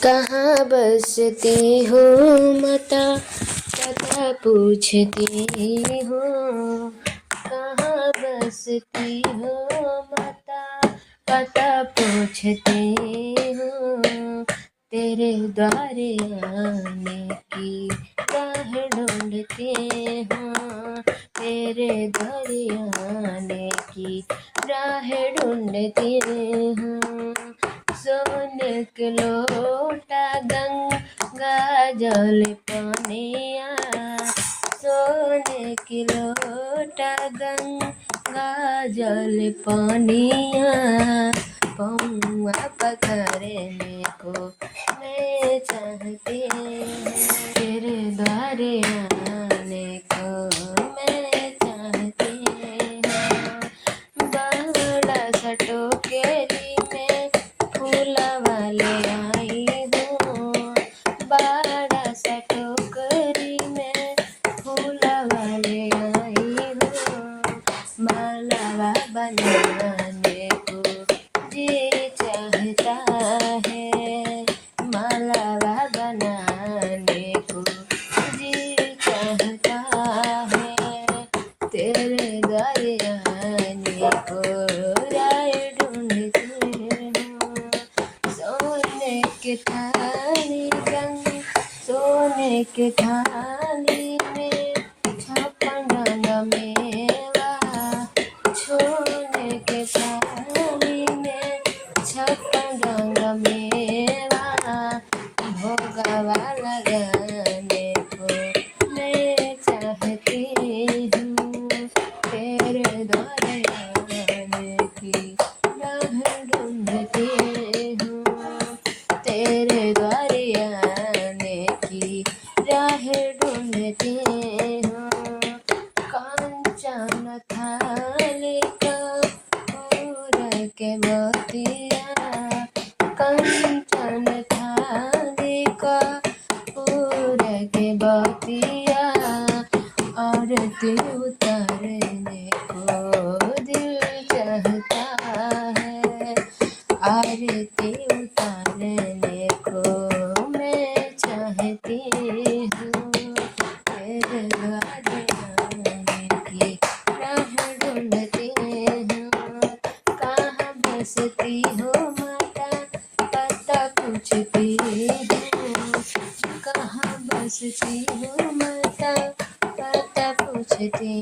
कहाँ बसती हो माता, पता पूछती हो। कहाँ बसती हो माता, पता पूछती हो। तेरे द्वारे आने की राह ढूंढते हो। तेरे द्वारे आने की राह ढूंढते हो। सोने के लोटा गंगा जल पनिया, सोने के लोटा गंगा जल पनिया। पौआ पकड़ने को मैं चाहती हूँ, तेरे द्वारे आने को मैं चाहती हूँ। बड़ा सा टोकरी में फूला वाले आई हूँ, बड़ा सा टोकरी में फूला वाले आई हूँ। मालावा बनाने को जी चाहता है, मालावा बनाने को जी चाहता है। तेरे द्वारे आने को राह ढूंढती हूँ। सोने के थाली रंग, सोने के थाली में छप्पन रंग मेवा, सोने के थाली में छप्पन रंग मेवा। भोगवा लगाने को मैं चाहती हूँ, तेरे द्वारे आने की राह ढूंढती हूँ। तेरे द्वारे आने की राह ढूंढती हूँ। कांचन थाली कपूर के मोतिया, कंचन थाली कपूर के मोतिया। आरती उतारने को दिल चाहता है, आरती उतारने को मैं चाहती हूँ। तेरे द्वारे आने की राह ढूंढती हूँ। कहाँ बसती हो माता, पता पूछती हूँ। कहाँ बसती हो माता, पता पूछती